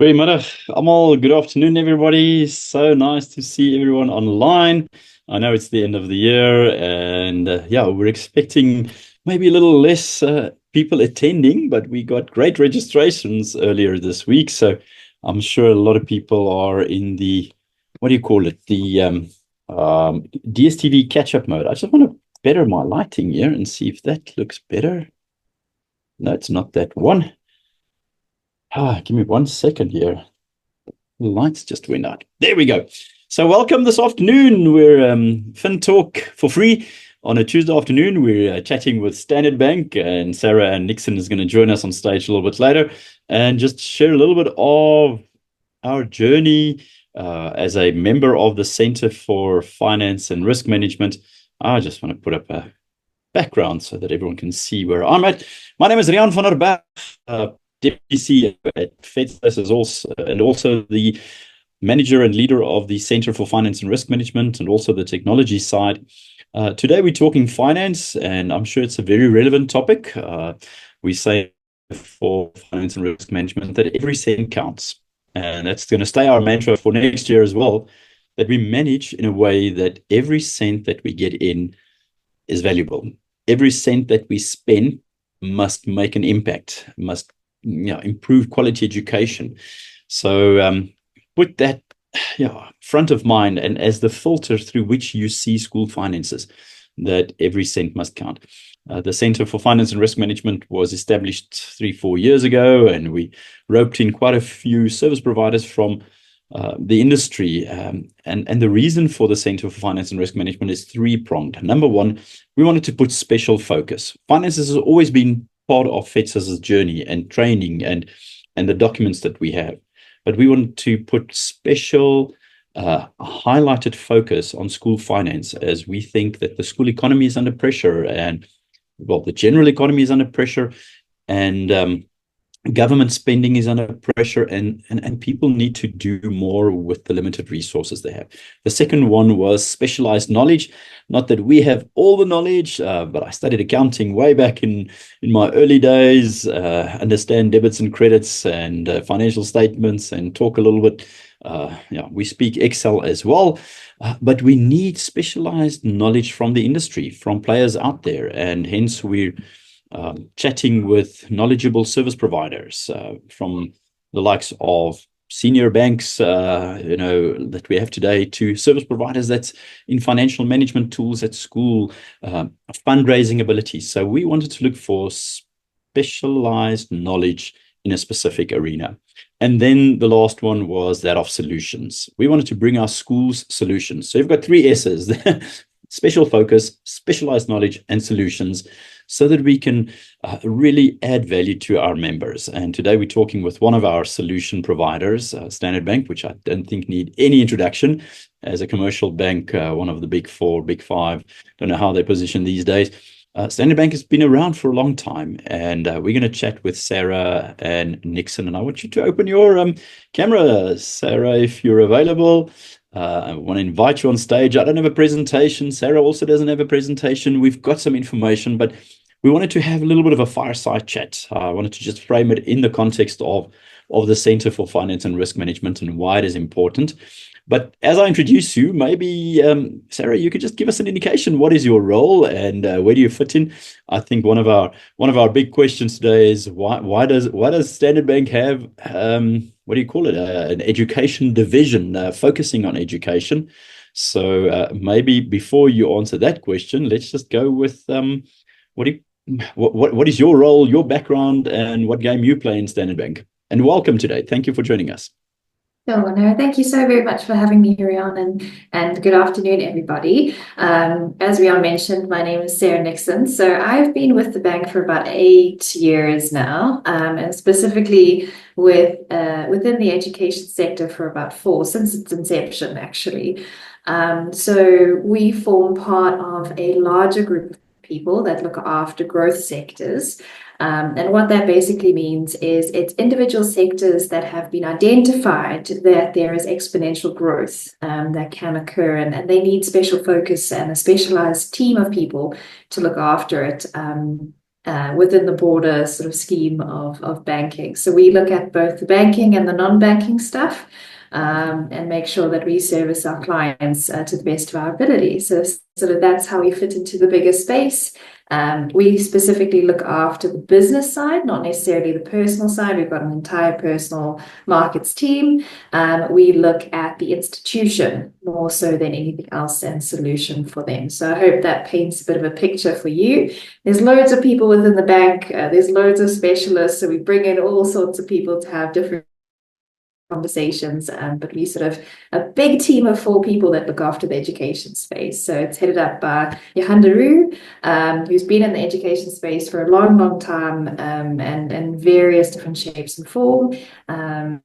Goedemiddag, allemaal. Good afternoon, everybody. So nice to see everyone online. I know it's the end of the year, and yeah, we're expecting maybe a little less people attending, but we got great registrations earlier this week. So I'm sure a lot of people are in the, what do you call it? The DSTV catch-up mode. I just want to better my lighting here and see if that looks better. No, it's not that one. Give me 1 second here. The lights just went out. There we go. So welcome this afternoon. We're FinTalk for free on a Tuesday afternoon. We're chatting with Standard Bank, and Sarah and Nixon is going to join us on stage a little bit later and just share a little bit of our journey as a member of the Center for Finance and Risk Management. I just want to put up a background so that everyone can see where I'm at. My name is Riaan van der Bergh, Deputy CEO at FEDSAS, is also the manager and leader of the Center for Finance and Risk Management, and also the technology side. Today we're talking finance, and I'm sure it's a very relevant topic. We say for finance and risk management that every cent counts, and that's going to stay our mantra for next year as well, that we manage in a way that every cent that we get in is valuable. Every cent that we spend must make an impact, must improve quality education. So put that front of mind and as the filter through which you see school finances, that every cent must count. The Center for Finance and Risk Management was established 3-4 years ago, and we roped in quite a few service providers from the industry. And the reason for the Center for Finance and Risk Management is three-pronged. Number one, we wanted to put special focus. Finances has always been part of FEDSAS's journey and training and the documents that we have. But we want to put special highlighted focus on school finance, as we think that the school economy is under pressure, and the general economy is under pressure, and government spending is under pressure, and people need to do more with the limited resources they have. The second one was specialized knowledge. Not that we have all the knowledge, but I studied accounting way back in my early days, understand debits and credits and financial statements, and talk a little bit. We speak Excel as well, but we need specialized knowledge from the industry, from players out there, and hence we're chatting with knowledgeable service providers from the likes of senior banks, that we have today, to service providers that's in financial management tools at school, fundraising abilities. So we wanted to look for specialized knowledge in a specific arena. And then the last one was that of solutions. We wanted to bring our schools solutions. So you've got 3 S's: special focus, specialized knowledge, and solutions, so that we can really add value to our members. And today we're talking with one of our solution providers, Standard Bank, which I don't think need any introduction as a commercial bank, one of the big 4, big 5, don't know how they're positioned these days. Standard Bank has been around for a long time, and we're going to chat with Sarah and Nixon. And I want you to open your camera, Sarah, if you're available. I want to invite you on stage. I don't have a presentation. Sarah also doesn't have a presentation. We've got some information, but we wanted to have a little bit of a fireside chat. I wanted to just frame it in the context of the Center for Finance and Risk Management and why it is important. But as I introduce you, maybe, Sarah, you could just give us an indication. What is your role, and where do you fit in? I think one of our big questions today is why does Standard Bank have what do you call it? An education division focusing on education. So maybe before you answer that question, let's just go with what is your role, your background, and what game you play in Standard Bank? And welcome today. Thank you for joining us. Oh, no, thank you so very much for having me, Riaan, and good afternoon, everybody. As Riaan mentioned, my name is Sarah Nixon. So I've been with the bank for about 8 years now, and specifically within the education sector for about 4, since its inception, actually. So we form part of a larger group of people that look after growth sectors. And what that basically means is it's individual sectors that have been identified that there is exponential growth that can occur, and they need special focus and a specialized team of people to look after it. within the broader sort of scheme of banking. So we look at both the banking and the non-banking stuff, and make sure that we service our clients to the best of our ability. So sort of that's how we fit into the bigger space. We specifically look after the business side, not necessarily the personal side. We've got an entire personal markets team. We look at the institution more so than anything else and solution for them. So I hope that paints a bit of a picture for you. There's loads of people within the bank. There's loads of specialists. So we bring in all sorts of people to have different conversations, but we sort of a big team of 4 people that look after the education space. So it's headed up by Yahandaru, who's been in the education space for a long, long time, and various different shapes and form. And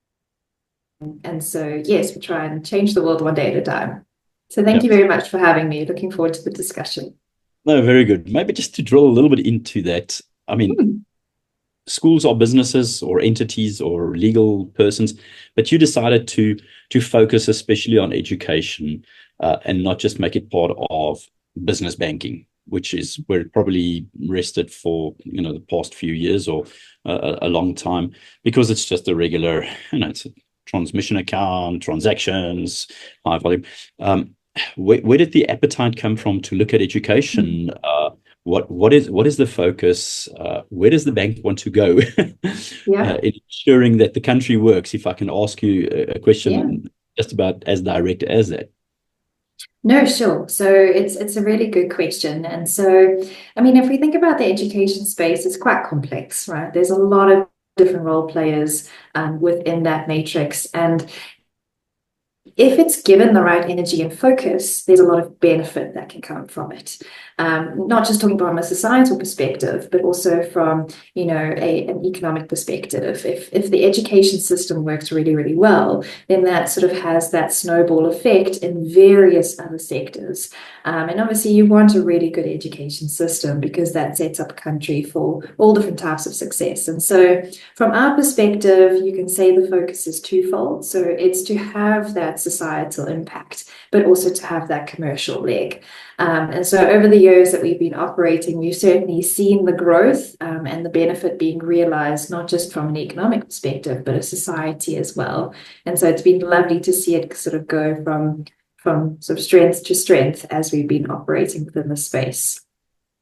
so, yes, we try and change the world one day at a time. So thank you very much for having me. Looking forward to the discussion. No, very good. Maybe just to drill a little bit into that. I mean, schools are businesses or entities or legal persons, but you decided to focus especially on education, and not just make it part of business banking, which is where it probably rested for the past few years or a long time, because it's just a regular, it's a transmission account, transactions, high volume. Where did the appetite come from to look at education? What is the focus? Where does the bank want to go in ensuring that the country works? If I can ask you a question just about as direct as that. No, sure. So it's a really good question. And so, I mean, if we think about the education space, it's quite complex, right? There's a lot of different role players within that matrix. And if it's given the right energy and focus, there's a lot of benefit that can come from it. Not just talking from a societal perspective, but also from, an economic perspective. If the education system works really, really well, then that sort of has that snowball effect in various other sectors. And obviously you want a really good education system because that sets up a country for all different types of success. And so from our perspective, you can say the focus is twofold. So it's to have that societal impact, but also to have that commercial leg. And so over the years that we've been operating, we've certainly seen the growth and the benefit being realized, not just from an economic perspective, but a society as well. And so it's been lovely to see it sort of go from sort of strength to strength as we've been operating within the space.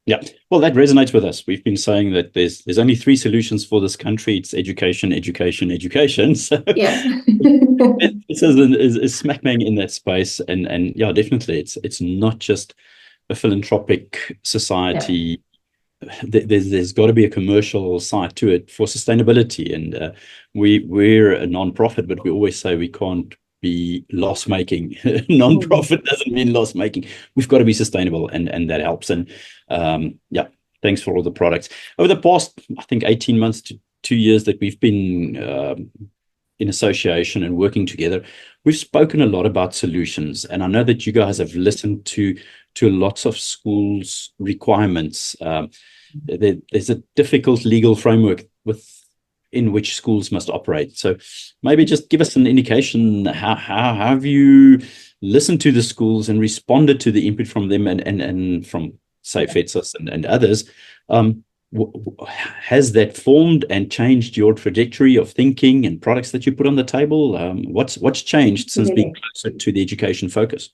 Yeah, well, that resonates with us. We've been saying that there's only 3 solutions for this country. It's education, education, education. So yeah, it is smack bang in that space, and yeah, definitely, it's not just a philanthropic society. Yeah. There's got to be a commercial side to it for sustainability, and we're a non-profit, but we always say we can't be loss making. Non-profit doesn't mean loss making. We've got to be sustainable, and that helps. And yeah, thanks for all the products over the past, I think, 18 months to 2 years that we've been in association and working together. We've spoken a lot about solutions, and I know that you guys have listened to lots of schools' requirements. There's a difficult legal framework in which schools must operate. So maybe just give us an indication, how have you listened to the schools and responded to the input from them and from, say, FEDSAS and others? Has that formed and changed your trajectory of thinking and products that you put on the table? What's changed since being closer to the education focus?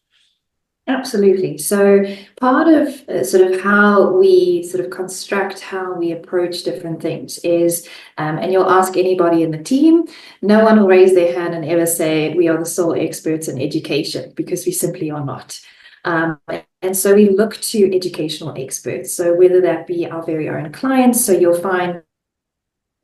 Absolutely. So part of sort of how we sort of construct how we approach different things is, and you'll ask anybody in the team, no one will raise their hand and ever say we are the sole experts in education, because we simply are not. And so we look to educational experts. So whether that be our very own clients, so you'll find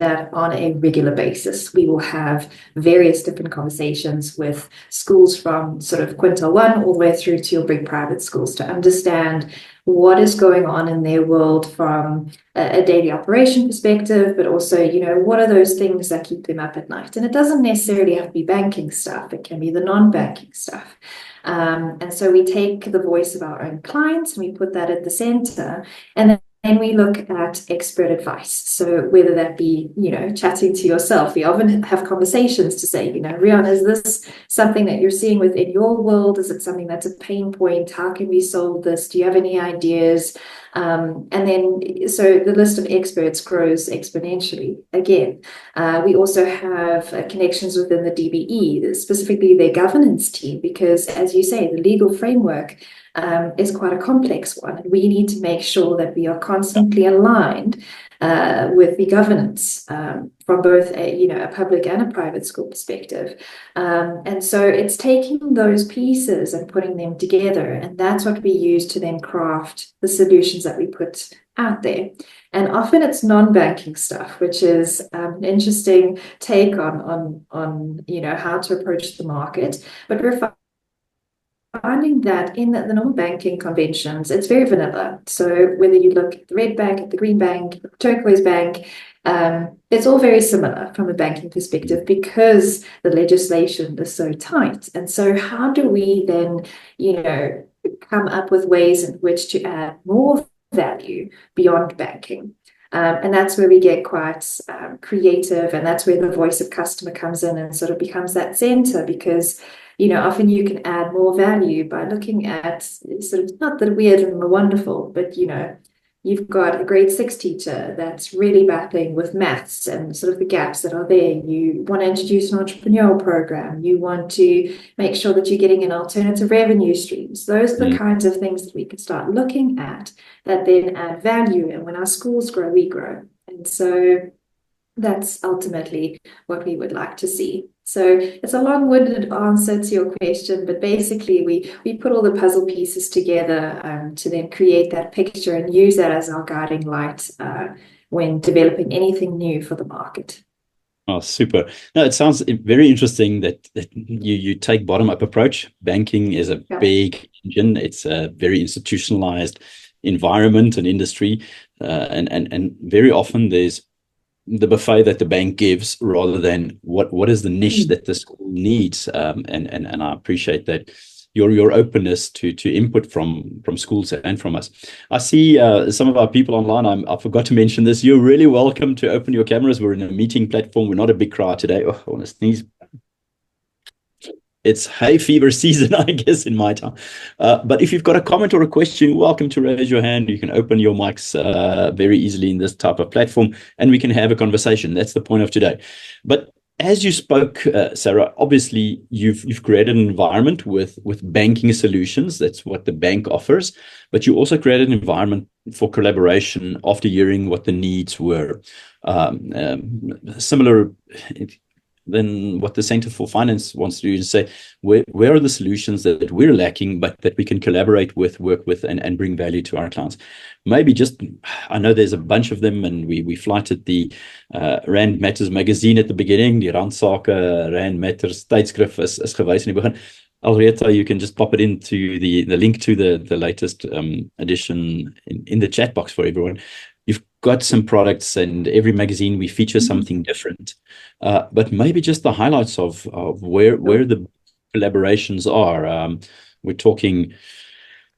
that on a regular basis, we will have various different conversations with schools from sort of quintile 1 all the way through to your big private schools to understand what is going on in their world from a daily operation perspective, but also, what are those things that keep them up at night? And it doesn't necessarily have to be banking stuff. It can be the non-banking stuff. And so we take the voice of our own clients and we put that at the center. And then we look at expert advice. So whether that be, chatting to yourself, we often have conversations to say, Riaan, is this something that you're seeing within your world? Is it something that's a pain point? How can we solve this? Do you have any ideas? And then, so the list of experts grows exponentially again. We also have connections within the DBE, specifically their governance team, because as you say, the legal framework is quite a complex one. And we need to make sure that we are constantly aligned with the governance from both a public and a private school perspective. And so it's taking those pieces and putting them together. And that's what we use to then craft the solutions that we put out there. And often it's non-banking stuff, which is an interesting take on how to approach the market. But we're finding that in the normal banking conventions, it's very vanilla. So whether you look at the red bank, at the green bank, the turquoise bank, it's all very similar from a banking perspective because the legislation is so tight. And so how do we then, come up with ways in which to add more value beyond banking? And that's where we get quite creative, and that's where the voice of customer comes in and sort of becomes that center, because often you can add more value by looking at sort of not the weird and the wonderful, but you've got a grade 6 teacher that's really battling with maths and sort of the gaps that are there. You want to introduce an entrepreneurial program. You want to make sure that you're getting an alternative revenue streams. Those are the kinds of things that we can start looking at that then add value. And when our schools grow, we grow. And so that's ultimately what we would like to see. So it's a long-winded answer to your question, but basically we put all the puzzle pieces together to then create that picture and use that as our guiding light when developing anything new for the market. Oh, super. No, it sounds very interesting that you take bottom-up approach. Banking is a big engine. It's a very institutionalized environment and industry. And very often there's the buffet that the bank gives rather than what is the niche that the school needs. And I appreciate that your openness to input from schools and from us. I see some of our people online. I forgot to mention this. You're really welcome to open your cameras. We're in a meeting platform. We're not a big crowd today. Oh, I want to sneeze. It's hay fever season, I guess, in my town. But if you've got a comment or a question, you're welcome to raise your hand. You can open your mics very easily in this type of platform, and we can have a conversation. That's the point of today. But as you spoke, Sarah, obviously you've created an environment with banking solutions. That's what the bank offers. But you also created an environment for collaboration after hearing what the needs were. Similar than what the Center for Finance wants to do, is say, where are the solutions that we're lacking, but that we can collaborate with, work with, and bring value to our clients. Maybe just, I know there's a bunch of them, and we flighted the Rand Matters magazine at the beginning, die Randsake Rand Matters tydskrif is gewys in die begin. Alreta, you can just pop it into the link to the latest edition in the chat box for everyone. You've got some products, and every magazine we feature something different. But maybe just the highlights of where the collaborations are. We're talking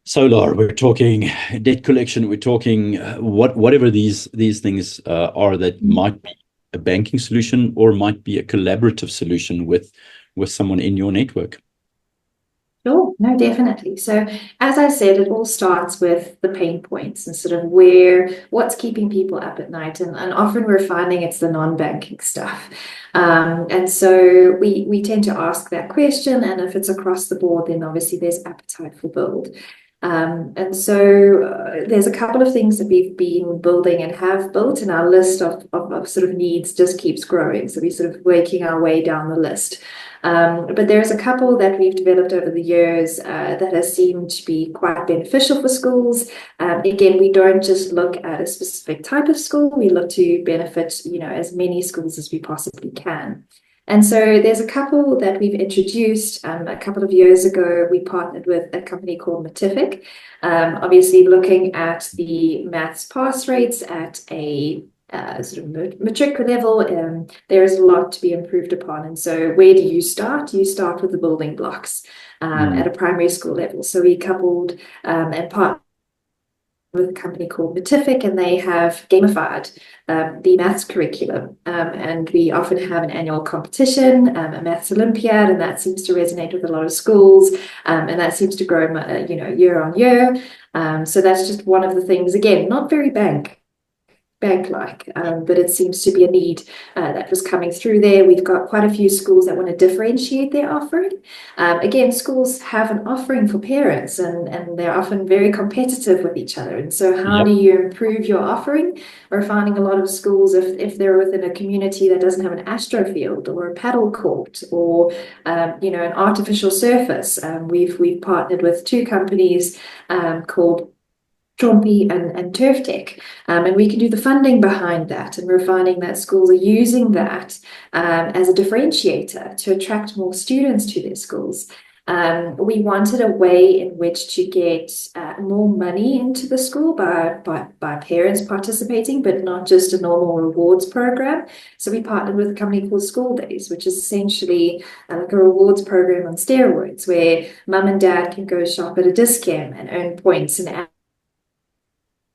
solar, we're talking debt collection, we're talking whatever these things are that might be a banking solution or might be a collaborative solution with someone in your network. Sure, no, definitely. So as I said, it all starts with the pain points and sort of what's keeping people up at night. And often we're finding it's the non-banking stuff. And so we tend to ask that question. And if it's across the board, then obviously there's appetite for build. And so there's a couple of things that we've been building and have built, and our list of sort of needs just keeps growing. So we're sort of working our way down the list. But there's a couple that we've developed over the years that has seemed to be quite beneficial for schools. Again, we don't just look at a specific type of school. We look to benefit, as many schools as we possibly can. And so there's a couple that we've introduced. A couple of years ago, we partnered with a company called Matific, obviously looking at the maths pass rates at a sort of matric level. There is a lot to be improved upon. And so where do you start? You start with the building blocks at a primary school level. So we coupled and partnered with a company called Matific, and they have gamified the maths curriculum. And we often have an annual competition, a maths Olympiad, and that seems to resonate with a lot of schools. And that seems to grow, year on year. So that's just one of the things, again, not very bank-like, but it seems to be a need that was coming through there. We've got quite a few schools that want to differentiate their offering. Again, schools have an offering for parents, and they're often very competitive with each other. And so how do you improve your offering? We're finding a lot of schools, if they're within a community that doesn't have an astrofield or a paddle court or an artificial surface. We've partnered with two companies called Trumpy and Turf Tech, and we can do the funding behind that. And we're finding that schools are using that as a differentiator to attract more students to their schools. We wanted a way in which to get more money into the school by parents participating, but not just a normal rewards program. So we partnered with a company called School Days, which is essentially like a rewards program on steroids, where mum and dad can go shop at a discount and earn points and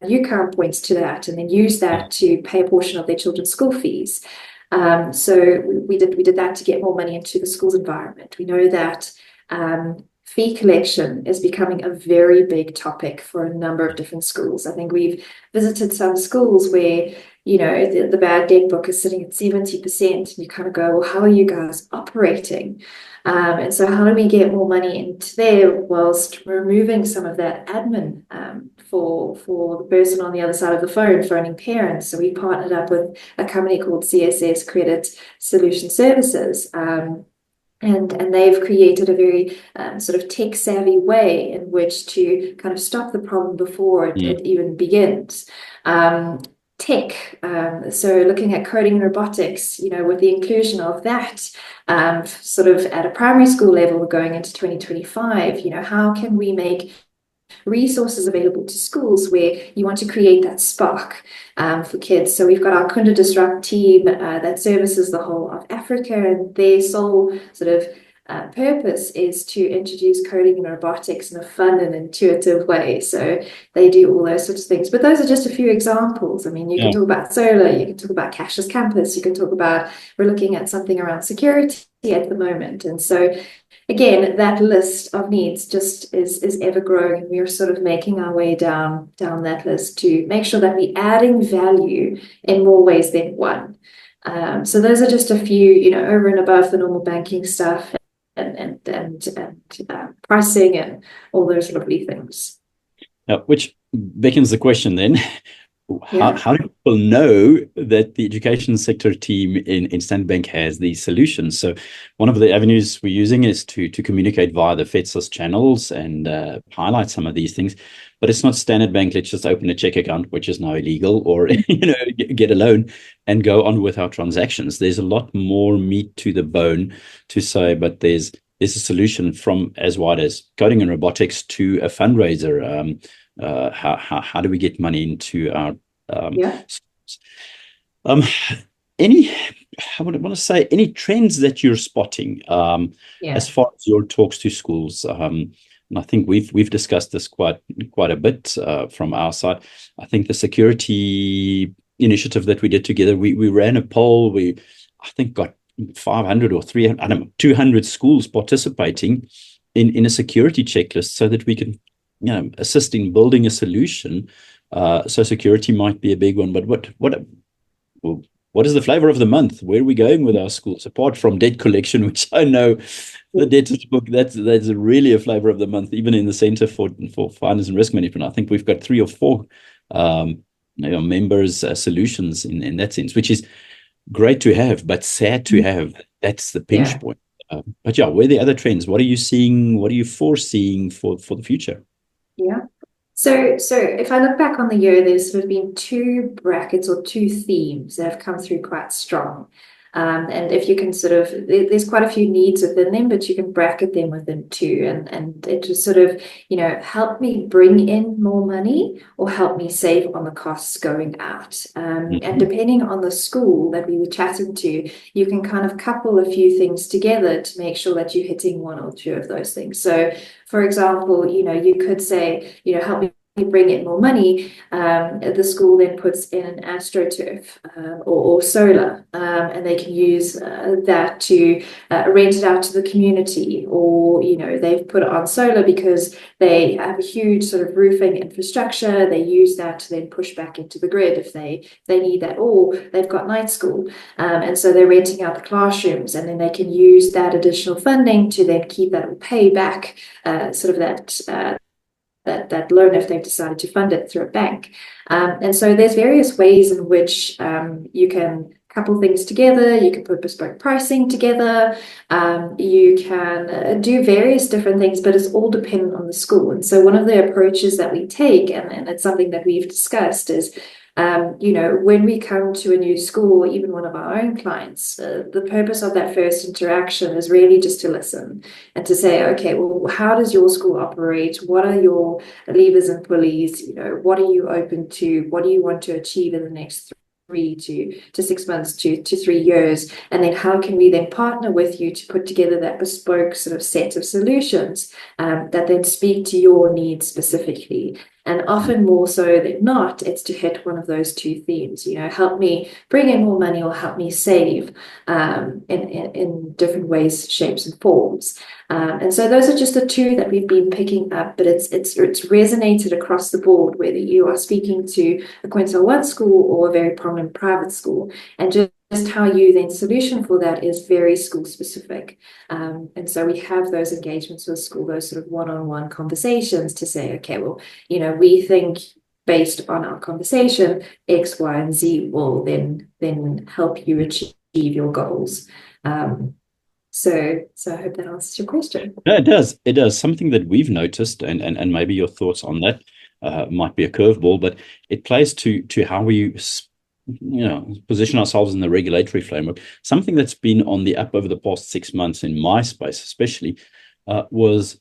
UCAR points to that, and then use that to pay a portion of their children's school fees. So we did that to get more money into the school's environment. We know that fee collection is becoming a very big topic for a number of different schools. I think we've visited some schools where the bad debt book is sitting at 70%, and you kind of go, well, how are you guys operating? And so how do we get more money into there whilst removing some of that admin for the person on the other side of the phone phoning parents? So we partnered up with a company called CSS Credit Solution Services. And they've created a very sort of tech-savvy way in which to kind of stop the problem before it even begins. Tech, so looking at coding and robotics, with the inclusion of that sort of at a primary school level going into 2025, how can we make resources available to schools where you want to create that spark for kids? So we've got our Kunda Disrupt team that services the whole of Africa, and their sole sort of purpose is to introduce coding and robotics in a fun and intuitive way. So they do all those sorts of things. But those are just a few examples. I mean, you can talk about solar, you can talk about cashless campus, you can talk about, we're looking at something around security at the moment. And so again, that list of needs just is ever growing, and we're sort of making our way down that list to make sure that we're adding value in more ways than one. So those are just a few, over and above the normal banking stuff and pricing and all those lovely things. Which beckons the question then, how do people know that the education sector team in Standard Bank has these solutions? So one of the avenues we're using is to communicate via the FEDSAS channels and highlight some of these things. But it's not Standard Bank, let's just open a check account, which is now illegal, or get a loan and go on with our transactions. There's a lot more meat to the bone to say, but there's a solution from as wide as coding and robotics to a fundraiser. How do we get money into our any trends that you're spotting as far as your talks to schools? And I think we've discussed this quite a bit from our side. I think the security initiative that we did together, we ran a poll. I think got 500 or 300, I don't know, 200 schools participating in a security checklist so that we can assist in building a solution. So security might be a big one, but what is the flavor of the month? Where are we going with our schools? Apart from debt collection, which I know the debtors book, that's really a flavor of the month, even in the Center for Finance and Risk Management. I think we've got 3 or 4 members solutions in that sense, which is great to have, but sad to have. That's the pinch point. But where are the other trends? What are you seeing? What are you foreseeing for the future? So if I look back on the year, there's sort of been 2 brackets or 2 themes that have come through quite strong. And if you can there's quite a few needs within them, but you can bracket them within 2. And it just sort of, help me bring in more money or help me save on the costs going out. And depending on the school that we were chatting to, you can kind of couple a few things together to make sure that you're hitting 1 or 2 of those things. So, for example, you could say, help me you bring in more money, the school then puts in an astroturf or solar, and they can use that to rent it out to the community, or they've put it on solar because they have a huge sort of roofing infrastructure. They use that to then push back into the grid if they need that, or they've got night school, and so they're renting out the classrooms, and then they can use that additional funding to then keep that or pay back sort of that loan if they've decided to fund it through a bank. And so there's various ways in which you can couple things together. You can put bespoke pricing together. You can do various different things, but it's all dependent on the school. And so one of the approaches that we take, and it's something that we've discussed, is when we come to a new school, or even one of our own clients, the purpose of that first interaction is really just to listen and to say, okay, well, how does your school operate? What are your levers and pulleys? What are you open to? What do you want to achieve in the next 3 to 6 months to 3 years? And then how can we then partner with you to put together that bespoke sort of set of solutions that then speak to your needs specifically? And often more so than not, it's to hit one of those two themes, help me bring in more money or help me save in different ways, shapes, and forms. And so those are just the two that we've been picking up, but it's resonated across the board, whether you are speaking to a Quintile 1 school or a very prominent private school. And just how you then solution for that is very school specific. And so we have those engagements with school, those sort of one-on-one conversations to say, okay, well, we think based on our conversation, X, Y, and Z will then help you achieve your goals. So I hope that answers your question. Yeah, it does. It does. Something that we've noticed, and maybe your thoughts on that might be a curveball, but it plays to how we position ourselves in the regulatory framework. Something that's been on the up over the past 6 months in my space, especially, was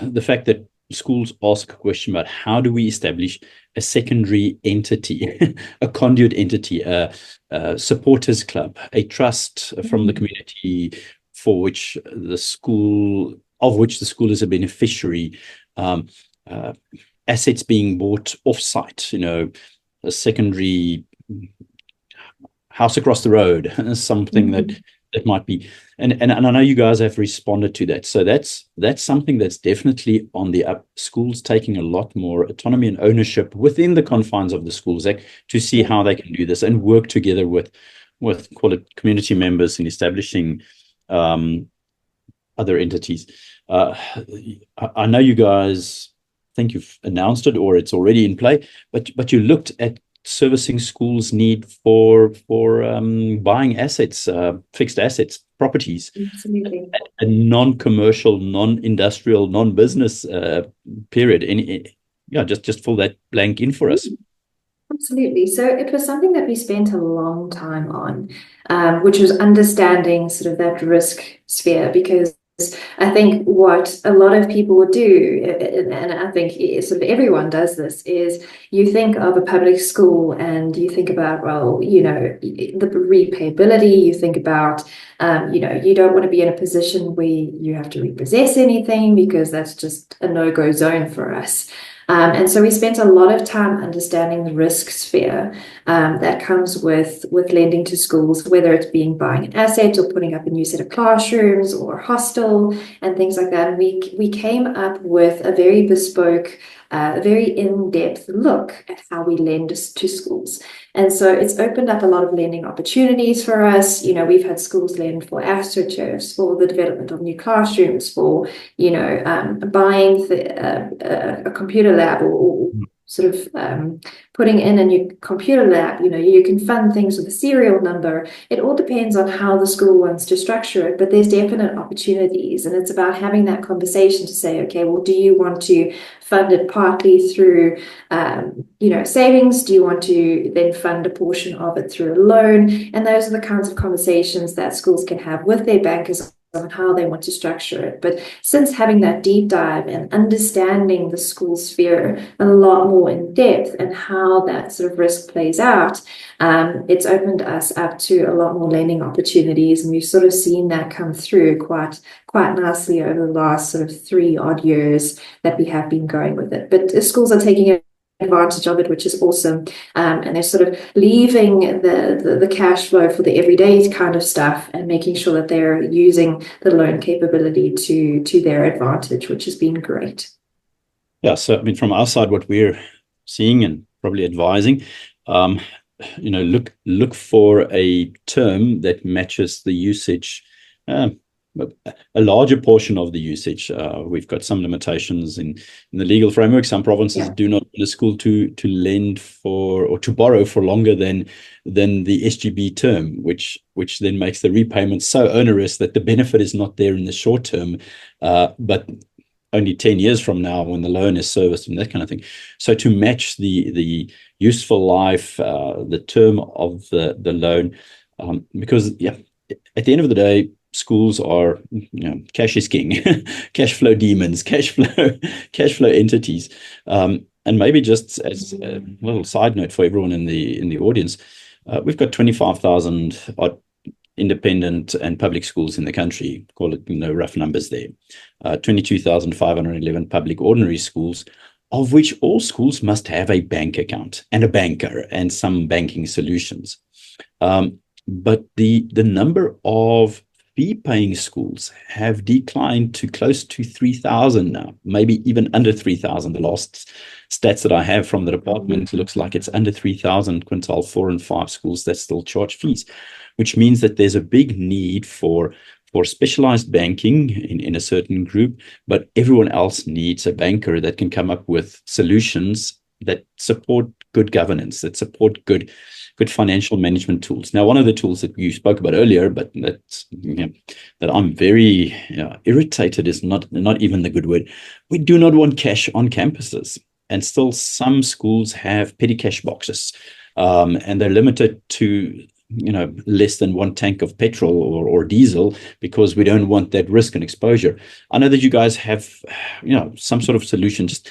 the fact that schools ask a question about how do we establish a secondary entity, a conduit entity, a supporters club, a trust from the community for which the school is a beneficiary, assets being bought off-site, a secondary house across the road, something that might be, and I know you guys have responded to that. So that's something that's definitely on the up. Schools taking a lot more autonomy and ownership within the confines of the Schools Act to see how they can do this and work together with call it community members in establishing other entities. I know you guys think you've announced it or it's already in play, but you looked at servicing schools' need for buying assets, fixed assets, properties. Absolutely. A non-commercial, non-industrial, non-business period. Just fill that blank in for us. Absolutely. So it was something that we spent a long time on, which was understanding sort of that risk sphere, because I think what a lot of people do, and I think sort of everyone does this, is you think of a public school and you think about, well, the repayability, you think about, you don't want to be in a position where you have to repossess anything because that's just a no-go zone for us. And so we spent a lot of time understanding the risk sphere that comes with lending to schools, whether it's buying an asset or putting up a new set of classrooms or a hostel and things like that. And we came up with a very bespoke, very in-depth look at how we lend to schools. And so it's opened up a lot of lending opportunities for us. We've had schools lend for astroturfs, for the development of new classrooms, for, buying a computer lab or sort of putting in a new computer lab. You can fund things with a serial number. It all depends on how the school wants to structure it, but there's definite opportunities. And it's about having that conversation to say, okay, well, do you want to fund it partly through, savings? Do you want to then fund a portion of it through a loan? And those are the kinds of conversations that schools can have with their bankers on how they want to structure it. But since having that deep dive and understanding the school sphere a lot more in depth and how that sort of risk plays out, it's opened us up to a lot more lending opportunities, and we've sort of seen that come through quite nicely over the last sort of 3 odd years that we have been going with it. But the schools are taking advantage of it, which is awesome, and they're sort of leaving the cash flow for the everyday kind of stuff and making sure that they're using the loan capability to their advantage, which has been great. Yeah, so I mean, from our side, what we're seeing and probably advising, look for a term that matches the usage. A larger portion of the usage. We've got some limitations in the legal framework. Some provinces do not want a school to lend for or to borrow for longer than the SGB term, which then makes the repayment so onerous that the benefit is not there in the short term, but only 10 years from now when the loan is serviced and that kind of thing. So to match the useful life, the term of the loan, because at the end of the day, schools are, cash is king, cash flow demons, cash flow entities. And maybe just as a little side note for everyone in the audience, we've got 25,000 odd independent and public schools in the country, call it, rough numbers there. 22,511 public ordinary schools, of which all schools must have a bank account and a banker and some banking solutions. But the number of fee-paying schools have declined to close to 3,000 now, maybe even under 3,000. The last stats that I have from the department looks like it's under 3,000 quintile 4 and 5 schools that still charge fees, which means that there's a big need for specialized banking in a certain group, but everyone else needs a banker that can come up with solutions that support good governance, that support good financial management tools. Now, one of the tools that you spoke about earlier, but that I'm very irritated is not even the good word. We do not want cash on campuses, and still some schools have petty cash boxes, and they're limited to less than 1 tank of petrol or diesel because we don't want that risk and exposure. I know that you guys have some sort of solution. Just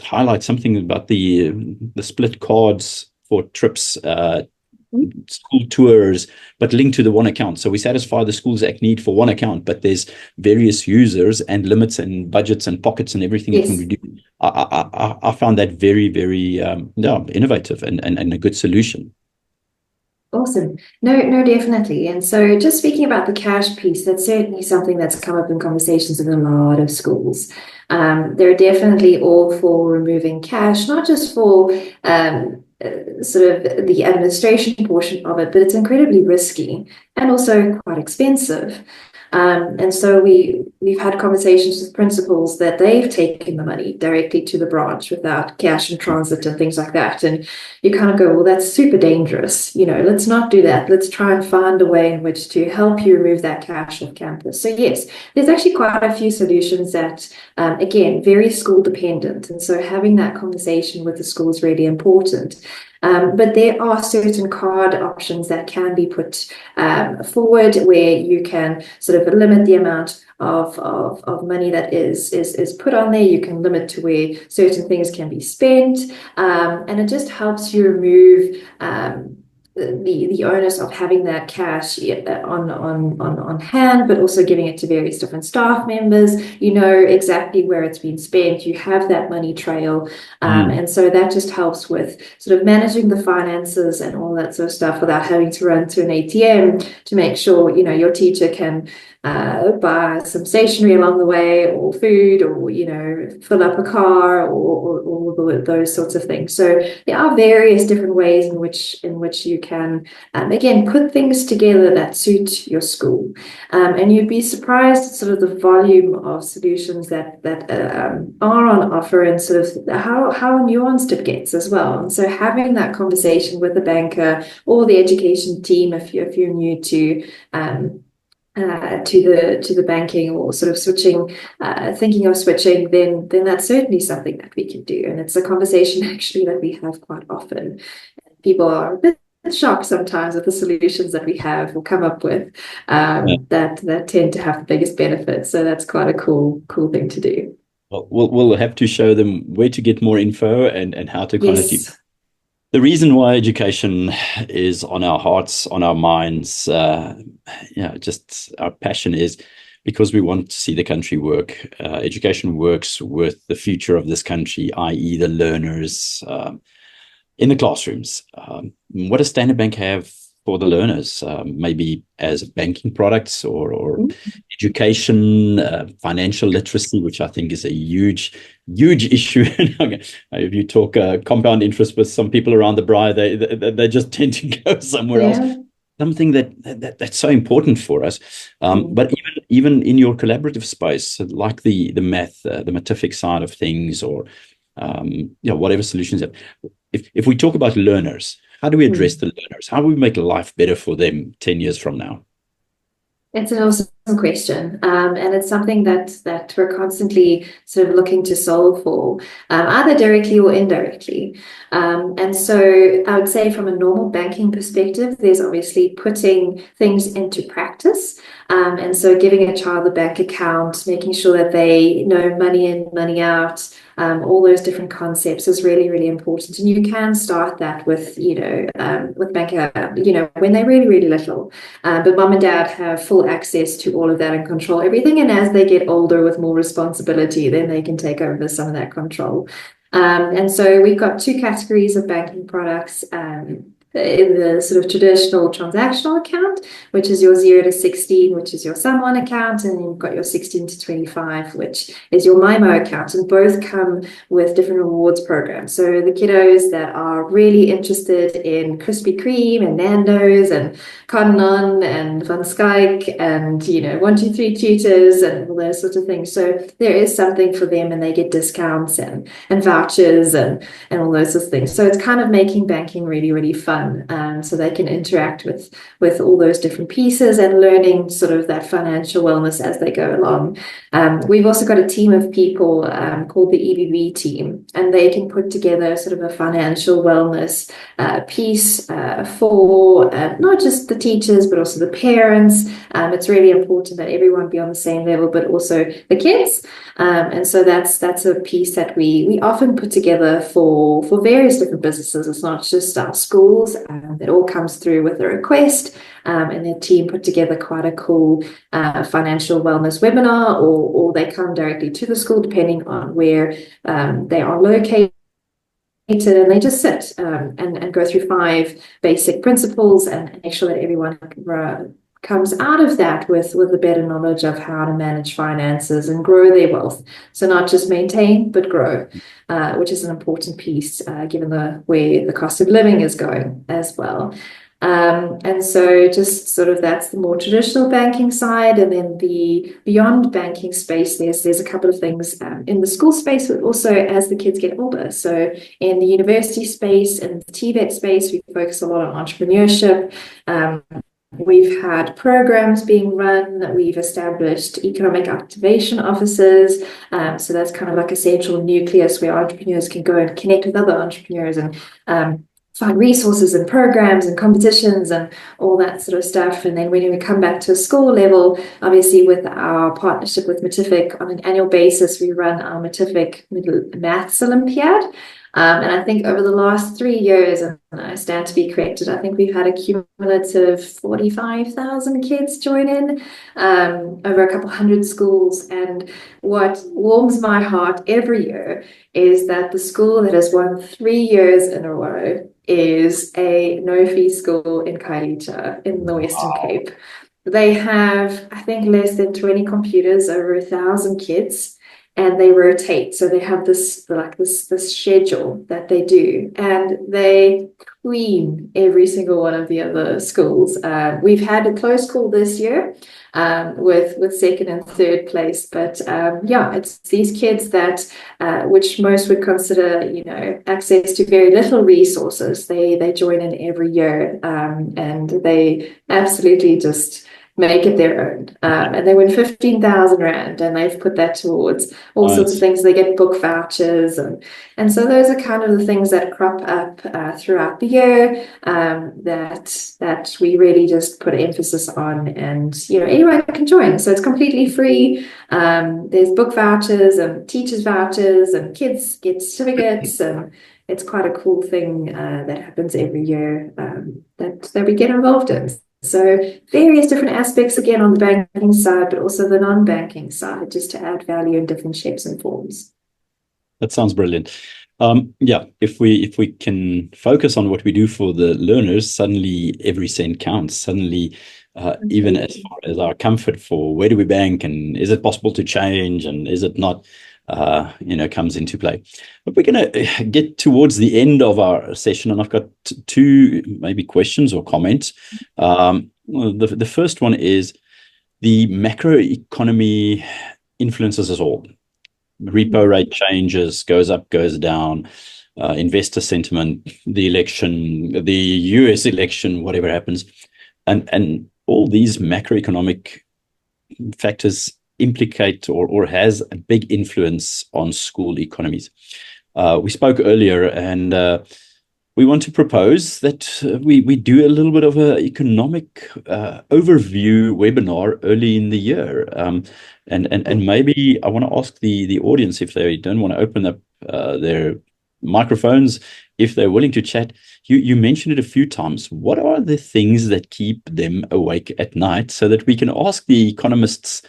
highlight something about the split cards for trips, school tours, but linked to the one account. So we satisfy the Schools Act need for one account, but there's various users and limits and budgets and pockets and everything it can reduce. I found that very, very innovative and a good solution. Awesome. No, definitely. And so just speaking about the cash piece, that's certainly something that's come up in conversations with a lot of schools. They're definitely all for removing cash, not just for sort of the administration portion of it, but it's incredibly risky and also quite expensive. And so we've had conversations with principals that they've taken the money directly to the branch without cash in transit and things like that. And you kind of go, well, that's super dangerous. Let's not do that. Let's try and find a way in which to help you remove that cash off campus. So yes, there's actually quite a few solutions that, again, very school dependent. And so having that conversation with the school is really important. But there are certain card options that can be put forward where you can sort of limit the amount of money that is put on there. You can limit to where certain things can be spent, and it just helps you remove the onus of having that cash on hand, but also giving it to various different staff members. You know exactly where it's been spent. You have that money trail, and so that just helps with sort of managing the finances and all that sort of stuff without having to run to an ATM to make sure your teacher can buy some stationery along the way, or food, or fill up a car, or those sorts of things. So there are various different ways in which you can again put things together that suit your school, and you'd be surprised at sort of the volume of solutions that are on offer, and sort of how nuanced it gets as well. And so having that conversation with the banker or the education team, if you're new to the banking, or sort of switching, thinking of switching, then that's certainly something that we can do. And it's a conversation actually that we have quite often. People are a bit shocked sometimes with the solutions that we have or come up with, Yeah. that tend to have the biggest benefit. So that's quite a cool thing to do. Well, we'll have to show them where to get more info and how to kind of do. Yes. The reason why education is on our hearts, on our minds, just our passion is because we want to see the country work. Education works with the future of this country, i.e., the learners in the classrooms. What does Standard Bank have for the learners? Maybe as banking products or education, financial literacy, which I think is a huge issue. If you talk compound interest with some people around the braai, they just tend to go somewhere else. Yeah. Something that's so important for us. But even in your collaborative space, like the math, the matific side of things, or whatever solutions. If we talk about learners, how do we address the learners? How do we make life better for them 10 years from now? It's an awesome question, and it's something that we're constantly sort of looking to solve for, either directly or indirectly. And so I would say from a normal banking perspective, there's obviously putting things into practice. And so giving a child a bank account, making sure that they know money in, money out, all those different concepts is really, really important. And you can start that with, with bank, when they're really, really little. But mom and dad have full access to all of that and control everything. And as they get older with more responsibility, then they can take over some of that control. And so we've got two categories of banking products. In the sort of traditional transactional account, which is your 0 to 16, which is your Sum One account, and you've got your 16 to 25, which is your MIMO account, and both come with different rewards programs. So the kiddos that are really interested in Krispy Kreme and Nando's and Cotton On and Van Skyke and 123 Tutors and all those sorts of things. So there is something for them, and they get discounts and vouchers and all those sorts of things. So it's kind of making banking really, really fun. So they can interact with all those different pieces and learning sort of that financial wellness as they go along. We've also got a team of people called the EBB team, and they can put together sort of a financial wellness piece for not just the teachers, but also the parents. It's really important that everyone be on the same level, but also the kids. And so that's a piece that we often put together for various different businesses. It's not just our schools. It all comes through with a request, and their team put together quite a cool financial wellness webinar, or they come directly to the school depending on where they are located. And they just sit and go through 5 basic principles and make sure that everyone comes out of that with a better knowledge of how to manage finances and grow their wealth. So not just maintain, but grow, which is an important piece given where the cost of living is going as well. And so just sort of that's the more traditional banking side. And then the beyond banking space, there's a couple of things in the school space, but also as the kids get older. So in the university space and the TVET space, we focus a lot on entrepreneurship. We've had programs being run that we've established economic activation offices. So that's kind of like a central nucleus where entrepreneurs can go and connect with other entrepreneurs and find resources and programs and competitions and all that sort of stuff. And then when we come back to a school level, obviously with our partnership with Matific on an annual basis, we run our Matific Maths Olympiad. And I think over the last 3 years, and I stand to be corrected, I think we've had a cumulative 45,000 kids join in over a couple hundred schools. And what warms my heart every year is that the school that has won 3 years in a row is a no-fee school in Kailita in the Western Cape. They have, I think, less than 20 computers, over 1,000 kids. And they rotate, so they have this schedule that they do, and they queen every single one of the other schools. We've had a close call this year with second and third place, but it's these kids that which most would consider access to very little resources. They join in every year, and they absolutely just make it their own. And they win 15,000 Rand, and they've put that towards all sorts of things. They get book vouchers. And so those are kind of the things that crop up throughout the year that we really just put emphasis on. And, anyone can join. So it's completely free. There's book vouchers and teachers vouchers, and kids get certificates, and it's quite a cool thing that happens every year that we get involved in. So various different aspects, again, on the banking side, but also the non-banking side, just to add value in different shapes and forms. That sounds brilliant. If we can focus on what we do for the learners, suddenly every cent counts. Suddenly, even as far as our comfort for where do we bank, and is it possible to change, and is it not, comes into play. But we're going to get towards the end of our session, and I've got two maybe questions or comments. The first one is, the macroeconomy influences us all. Repo rate changes, goes up, goes down, investor sentiment, the election, the US election, whatever happens. And all these macroeconomic factors implicate or has a big influence on school economies. We spoke earlier, and we want to propose that we do a little bit of an economic overview webinar early in the year. And maybe I want to ask the audience, if they don't want to open up their microphones, if they're willing to chat. You mentioned it a few times. What are the things that keep them awake at night, so that we can ask the economists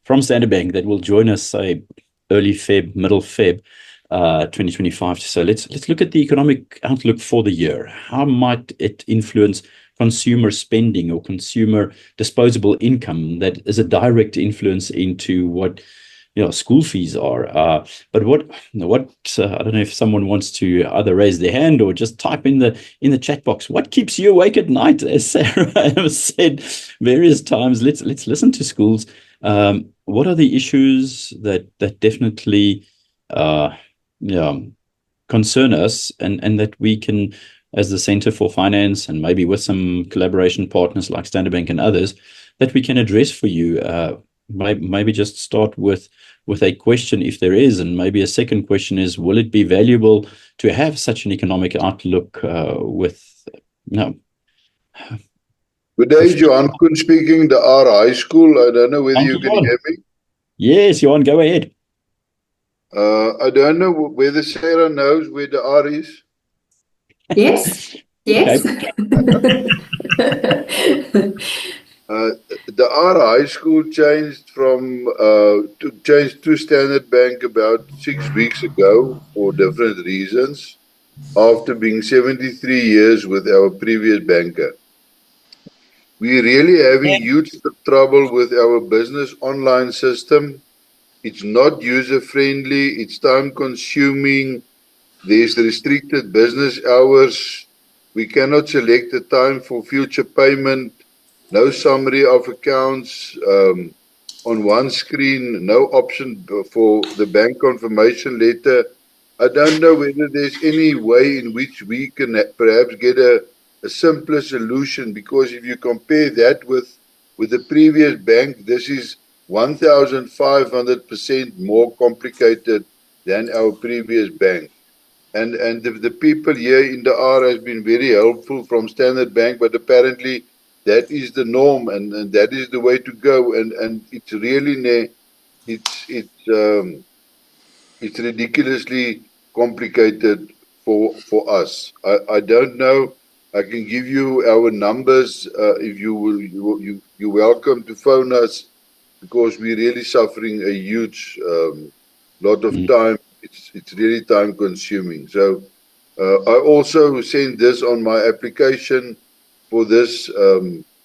from Standard Bank that will join us, say, early Feb, middle Feb, 2025. So let's look at the economic outlook for the year. How might it influence consumer spending or consumer disposable income? That is a direct influence into what school fees are. But what I don't know if someone wants to either raise their hand or just type in the chat box. What keeps you awake at night? As Sarah has said various times, let's listen to schools. What are the issues that definitely concern us, and that we can, as the Center for Finance, and maybe with some collaboration partners like Standard Bank and others, that we can address for you? Maybe just start with a question, if there is, and maybe a second question is, will it be valuable to have such an economic outlook with Good day, Johan Koen speaking, the R High School. I don't know whether you can hear me. Yes, Johan, go ahead. I don't know whether Sarah knows where the R is. Yes, yes. The R High School changed to Standard Bank about 6 weeks ago for different reasons, after being 73 years with our previous banker. We're really having huge trouble with our business online system. It's not user-friendly, it's time-consuming, there's restricted business hours, we cannot select the time for future payment, no summary of accounts on one screen, no option for the bank confirmation letter. I don't know whether there's any way in which we can perhaps get a simpler solution, because if you compare that with the previous bank, this is 1,500% more complicated than our previous bank. And the people here in the R has been very helpful from Standard Bank, but apparently that is the norm, and that is the way to go. And it's really it's ridiculously complicated for us. I don't know. I can give you our numbers if you will. You're welcome to phone us, because we're really suffering a huge lot of time. It's really time consuming. So I also sent this on my application for this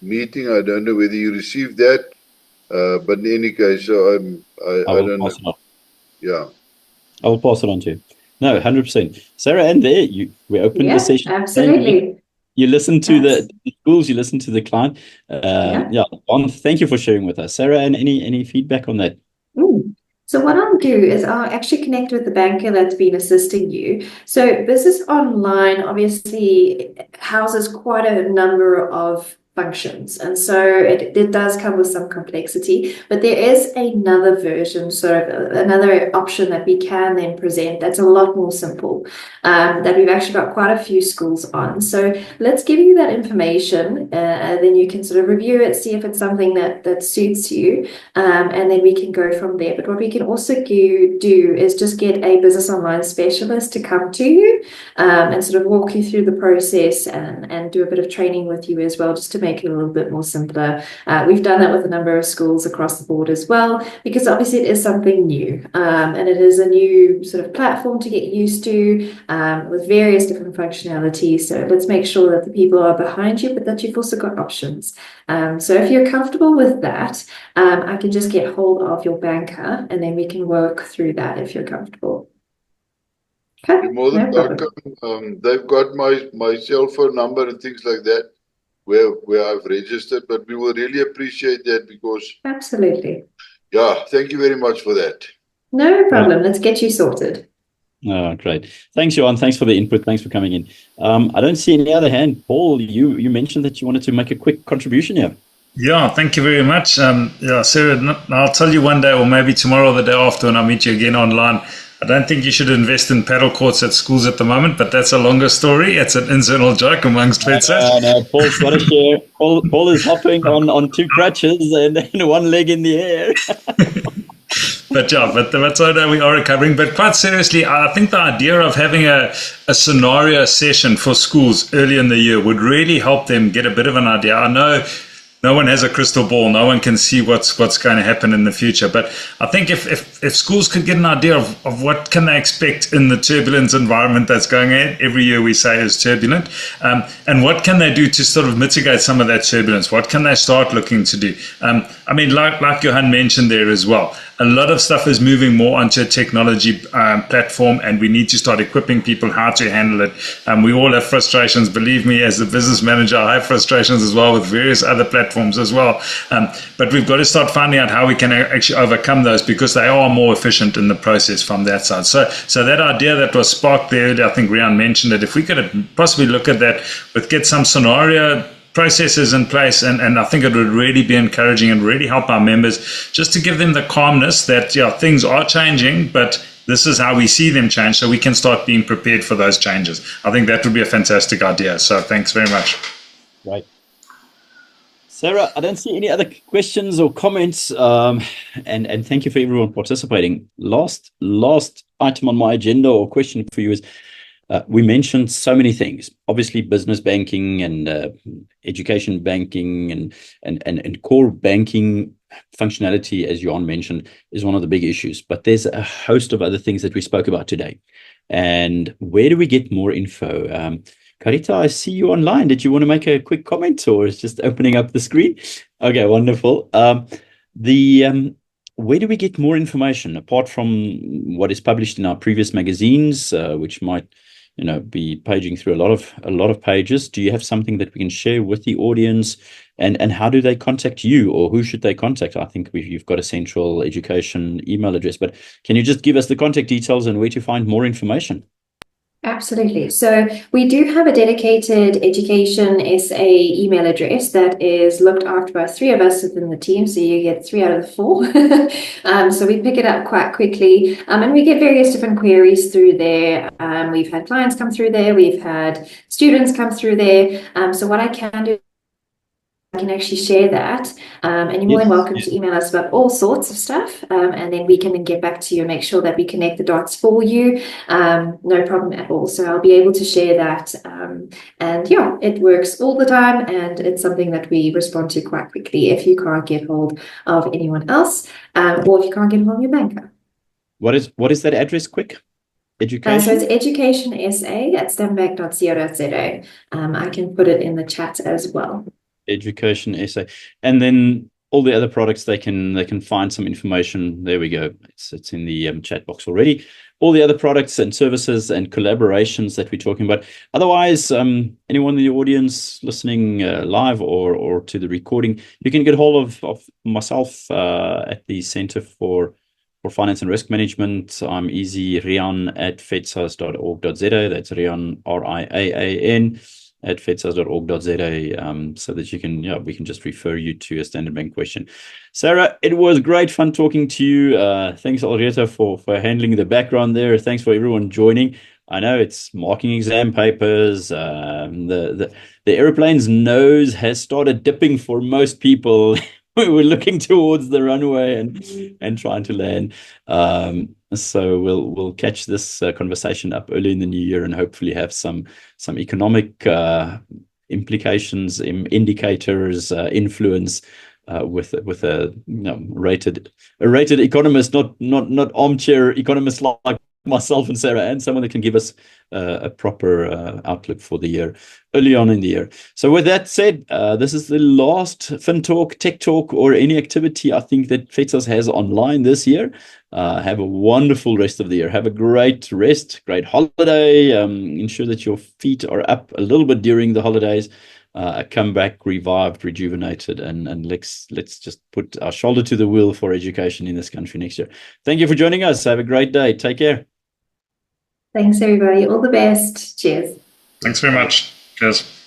meeting. I don't know whether you received that, but in any case, so I don't know. Yeah, I will pass it on to you. No, 100%. Sarah, and there we opened the session. Absolutely. You listen to the schools, you listen to the client. Thank you for sharing with us, Sarah. And any feedback on that? So what I'll do is I'll actually connect with the banker that's been assisting you. So Business Online obviously houses quite a number of functions. And so it does come with some complexity, but there is another version, sort of another option that we can then present that's a lot more simple, that we've actually got quite a few schools on. So let's give you that information, and then you can sort of review it, see if it's something that suits you, and then we can go from there. But what we can also do is just get a business online specialist to come to you, and sort of walk you through the process and do a bit of training with you as well, just to make it a little bit more simpler. We've done that with a number of schools across the board as well, because obviously it is something new, and it is a new sort of platform to get used to, with various different functionalities. So let's make sure that the people are behind you, but that you've also got options. So if you're comfortable with that, I can just get hold of your banker, and then we can work through that if you're comfortable. Okay, You're more than no problem. welcome. They've got my cell phone number and things like that, where I've registered, but we will really appreciate that, because Absolutely. yeah, thank you very much for that. No problem. Let's get you sorted. Oh, great. Thanks, Johan. Thanks for the input. Thanks for coming in. I don't see any other hand. Paul, you mentioned that you wanted to make a quick contribution here. Yeah, thank you very much. Yeah, Sarah, I'll tell you one day, or maybe tomorrow or the day after, when I meet you again online. I don't think you should invest in paddle courts at schools at the moment, but that's a longer story. It's an internal joke amongst FEDSAS. No, Paul's got to share. Paul is hopping on two crutches and one leg in the air. But so now we are recovering. But quite seriously, I think the idea of having a scenario session for schools early in the year would really help them get a bit of an idea. I know no one has a crystal ball. No one can see what's going to happen in the future. But I think if schools could get an idea of what can they expect in the turbulent environment that's going on, every year we say is turbulent, and what can they do to sort of mitigate some of that turbulence? What can they start looking to do? I mean, like Johan mentioned there as well, a lot of stuff is moving more onto a technology platform, and we need to start equipping people how to handle it. We all have frustrations. Believe me, as a business manager, I have frustrations as well with various other platforms as well. But we've got to start finding out how we can actually overcome those, because they are more efficient in the process from that side. So that idea that was sparked there, I think Riaan mentioned it, if we could possibly look at that, but get some scenario processes in place, and I think it would really be encouraging and really help our members, just to give them the calmness that, yeah, things are changing, but this is how we see them change, so we can start being prepared for those changes. I think that would be a fantastic idea. So thanks very much. Right. Sarah, I don't see any other questions or comments, and thank you for everyone participating. Last item on my agenda or question for you is, we mentioned so many things. Obviously, business banking and education banking and core banking functionality, as Johan mentioned, is one of the big issues. But there's a host of other things that we spoke about today. And where do we get more info? Carita, I see you online. Did you want to make a quick comment, or is just opening up the screen? Okay, wonderful. Where do we get more information apart from what is published in our previous magazines, which might, be paging through a lot of pages? Do you have something that we can share with the audience? And how do they contact you, or who should they contact? I think you've got a central education email address, but can you just give us the contact details and where to find more information? Absolutely. So we do have a dedicated education SA email address that is looked after by three of us within the team. So you get 3 out of the 4. So we pick it up quite quickly, and we get various different queries through there. We've had clients come through there. We've had students come through there. So what I can do, I can actually share that, and you're more than welcome to email us about all sorts of stuff, and then we can then get back to you and make sure that we connect the dots for you. No problem at all. So I'll be able to share that, and yeah, it works all the time, and it's something that we respond to quite quickly if you can't get hold of anyone else, or if you can't get hold of your banker. What is that address, quick? Education? So it's education SA at stembank.co.za. I can put it in the chat as well. Education SA, and then all the other products, they can find some information. There we go. It's in the chat box already. All the other products and services and collaborations that we're talking about. Otherwise, anyone in the audience listening live or to the recording, you can get hold of myself at the Center for Finance and Risk Management. I'm easy, Riaan at fedsas.org.za. That's Riaan, Riaan. at fedsas.org.za, so that you can, we can just refer you to a Standard Bank question. Sarah, it was great fun talking to you. Thanks, Alreta, for handling the background there. Thanks for everyone joining. I know it's marking exam papers. The airplane's nose has started dipping for most people. We're looking towards the runway and trying to land. So we'll catch this conversation up early in the new year and hopefully have some economic implications, indicators, influence with a rated economist, not armchair economist like myself and Sarah, and someone that can give us a proper outlook for the year early on in the year. So with that said, this is the last FinTalk, Tech Talk, or any activity I think that FEDSAS has online this year. Have a wonderful rest of the year. Have a great rest, great holiday. Ensure that your feet are up a little bit during the holidays. Come back revived, rejuvenated, and let's just put our shoulder to the wheel for education in this country next year. Thank you for joining us. Have a great day. Take care. Thanks, everybody. All the best. Cheers. Thanks very much. Cheers.